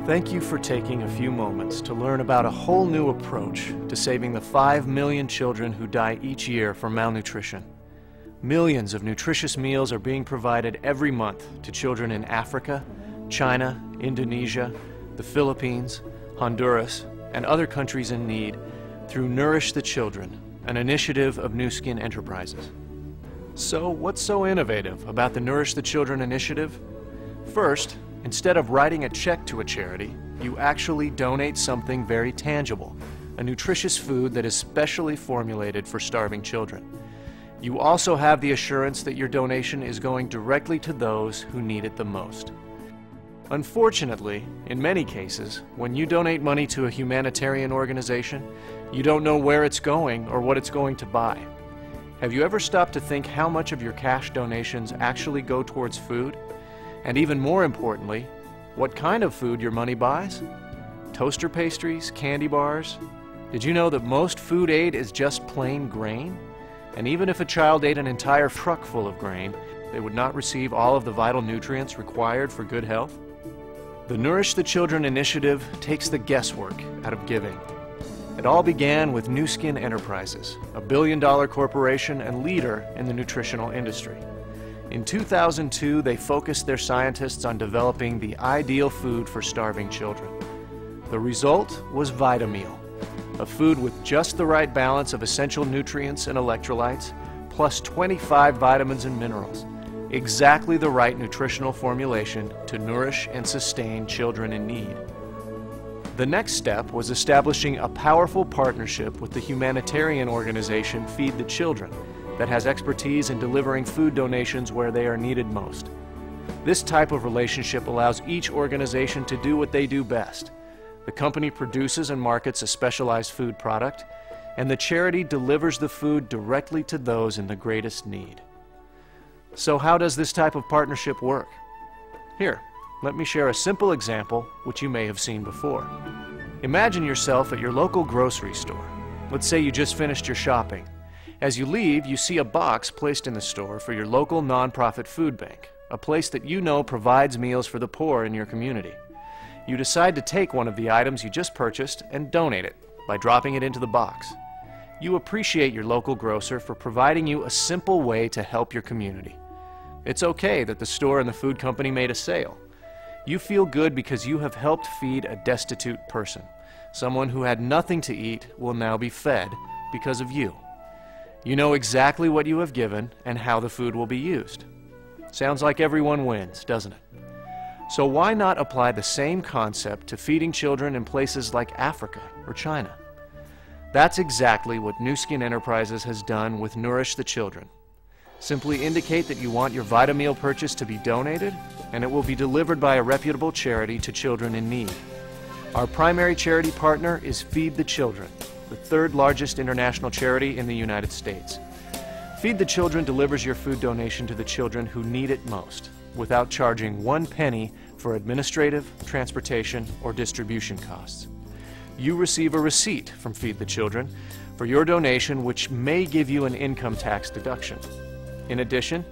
Thank you for taking a few moments to learn about a whole new approach to saving the 5 million children who die each year from malnutrition. Millions of nutritious meals are being provided every month to children in Africa, China, Indonesia, the Philippines, Honduras, and other countries in need through Nourish the Children, an initiative of Nu Skin Enterprises. So, what's so innovative about the Nourish the Children initiative? First, instead of writing a check to a charity, you actually donate something very tangible, a nutritious food that is specially formulated for starving children. You also have the assurance that your donation is going directly to those who need it the most. Unfortunately, in many cases, when you donate money to a humanitarian organization, you don't know where it's going or what it's going to buy. Have you ever stopped to think how much of your cash donations actually go towards food? And even more importantly, what kind of food your money buys? Toaster pastries, candy bars? Did you know that most food aid is just plain grain? And even if a child ate an entire truck full of grain, they would not receive all of the vital nutrients required for good health? The Nourish the Children initiative takes the guesswork out of giving. It all began with Nu Skin Enterprises, a billion-dollar corporation and leader in the nutritional industry. In 2002, they focused their scientists on developing the ideal food for starving children. The result was VitaMeal, a food with just the right balance of essential nutrients and electrolytes, plus 25 vitamins and minerals, exactly the right nutritional formulation to nourish and sustain children in need. The next step was establishing a powerful partnership with the humanitarian organization Feed the Children, that has expertise in delivering food donations where they are needed most. This type of relationship allows each organization to do what they do best. The company produces and markets a specialized food product, and the charity delivers the food directly to those in the greatest need. So how does this type of partnership work? Here, let me share a simple example which you may have seen before. Imagine yourself at your local grocery store. Let's say you just finished your shopping. As you leave, you see a box placed in the store for your local nonprofit food bank, a place that you know provides meals for the poor in your community. You decide to take one of the items you just purchased and donate it by dropping it into the box. You appreciate your local grocer for providing you a simple way to help your community. It's okay that the store and the food company made a sale. You feel good because you have helped feed a destitute person. Someone who had nothing to eat will now be fed because of you. You know exactly what you have given and how the food will be used. Sounds like everyone wins, doesn't it? So why not apply the same concept to feeding children in places like Africa or China? That's exactly what Nu Skin Enterprises has done with Nourish the Children. Simply indicate that you want your VitaMeal purchase to be donated, and it will be delivered by a reputable charity to children in need. Our primary charity partner is Feed the Children, the third largest international charity in the United States. Feed the Children delivers your food donation to the children who need it most, without charging 1 penny for administrative, transportation, or distribution costs. You receive a receipt from Feed the Children for your donation, which may give you an income tax deduction. In addition,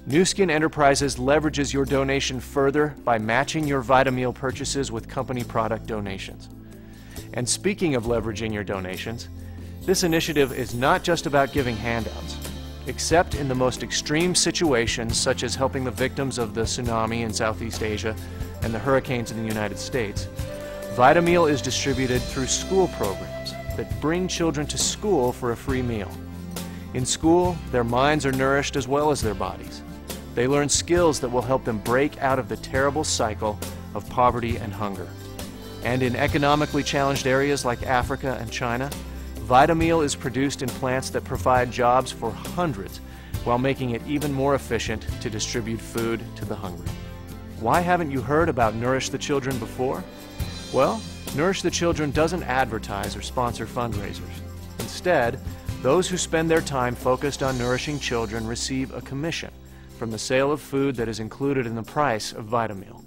Nu Skin Enterprises leverages your donation further by matching your VitaMeal purchases with company product donations. And speaking of leveraging your donations, this initiative is not just about giving handouts. Except in the most extreme situations, such as helping the victims of the tsunami in Southeast Asia and the hurricanes in the United States, VitaMeal is distributed through school programs that bring children to school for a free meal. In school, their minds are nourished as well as their bodies. They learn skills that will help them break out of the terrible cycle of poverty and hunger. And in economically challenged areas like Africa and China, VitaMeal is produced in plants that provide jobs for hundreds while making it even more efficient to distribute food to the hungry. Why haven't you heard about Nourish the Children before? Well, Nourish the Children doesn't advertise or sponsor fundraisers. Instead, those who spend their time focused on nourishing children receive a commission from the sale of food that is included in the price of VitaMeal.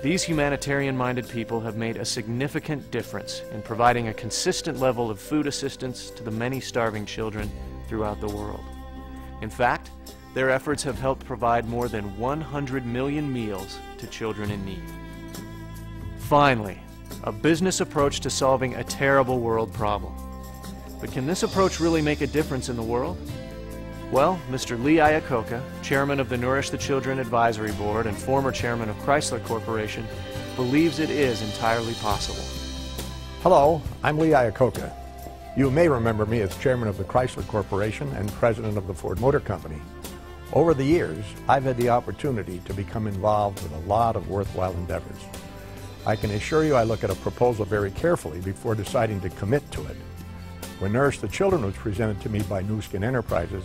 These humanitarian-minded people have made a significant difference in providing a consistent level of food assistance to the many starving children throughout the world. In fact, their efforts have helped provide more than 100 million meals to children in need. Finally, a business approach to solving a terrible world problem. But can this approach really make a difference in the world? Well, Mr. Lee Iacocca, chairman of the Nourish the Children Advisory Board and former chairman of Chrysler Corporation, believes it is entirely possible. Hello, I'm Lee Iacocca. You may remember me as chairman of the Chrysler Corporation and president of the Ford Motor Company. Over the years, I've had the opportunity to become involved with a lot of worthwhile endeavors. I can assure you I look at a proposal very carefully before deciding to commit to it. When Nourish the Children was presented to me by Nu Skin Enterprises,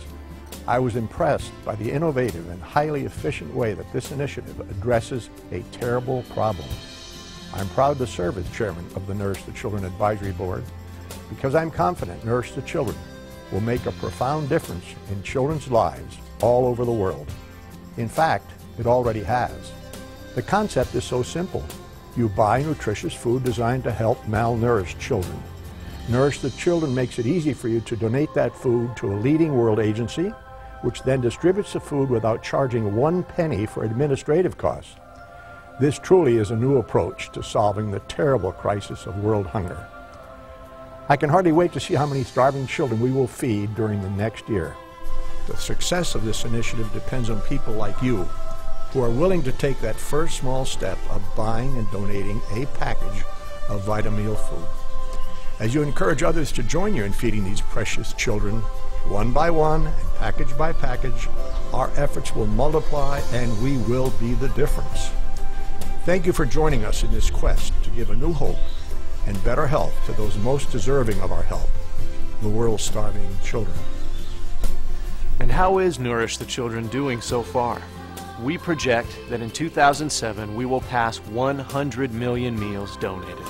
I was impressed by the innovative and highly efficient way that this initiative addresses a terrible problem. I'm proud to serve as chairman of the Nourish the Children Advisory Board because I'm confident Nourish the Children will make a profound difference in children's lives all over the world. In fact, it already has. The concept is so simple. You buy nutritious food designed to help malnourished children. Nourish the Children makes it easy for you to donate that food to a leading world agency, which then distributes the food without charging 1 penny for administrative costs. This truly is a new approach to solving the terrible crisis of world hunger. I can hardly wait to see how many starving children we will feed during the next year. The success of this initiative depends on people like you, who are willing to take that first small step of buying and donating a package of Vitameal food. As you encourage others to join you in feeding these precious children, one by one and package by package, our efforts will multiply and we will be the difference. Thank you for joining us in this quest to give a new hope and better health to those most deserving of our help, the world's starving children. And how is Nourish the Children doing so far? We project that in 2007 we will pass 100 million meals donated.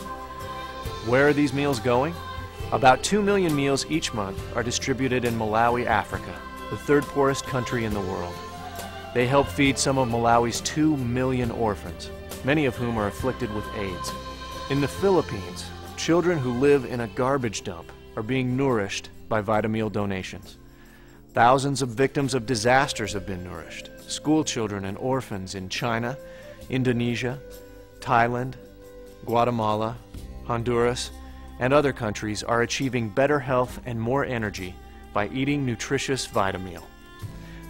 Where are these meals going? About 2 million meals each month are distributed in Malawi, Africa, the third poorest country in the world. They help feed some of Malawi's 2 million orphans, many of whom are afflicted with AIDS. In the Philippines, children who live in a garbage dump are being nourished by Vitameal donations. Thousands of victims of disasters have been nourished. School children and orphans in China, Indonesia, Thailand, Guatemala, Honduras, and other countries are achieving better health and more energy by eating nutritious Vitameal.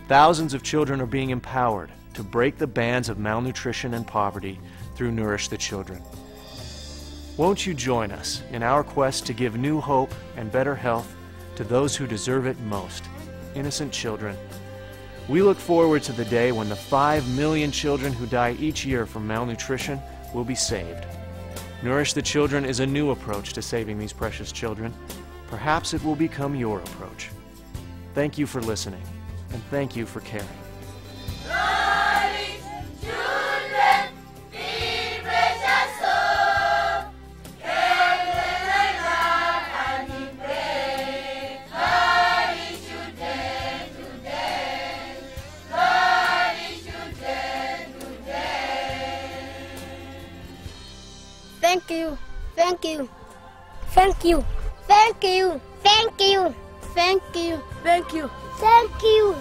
Thousands of children are being empowered to break the bands of malnutrition and poverty through Nourish the Children. Won't you join us in our quest to give new hope and better health to those who deserve it most, innocent children? We look forward to the day when the 5 million children who die each year from malnutrition will be saved. Nourish the Children is a new approach to saving these precious children. Perhaps it will become your approach. Thank you for listening, and thank you for caring. Nourish children, be precious soul. Care and love and we pray. Nourish children today. Nourish children today. Thank you, thank you, thank you, thank you, thank you, thank you, thank you, thank you.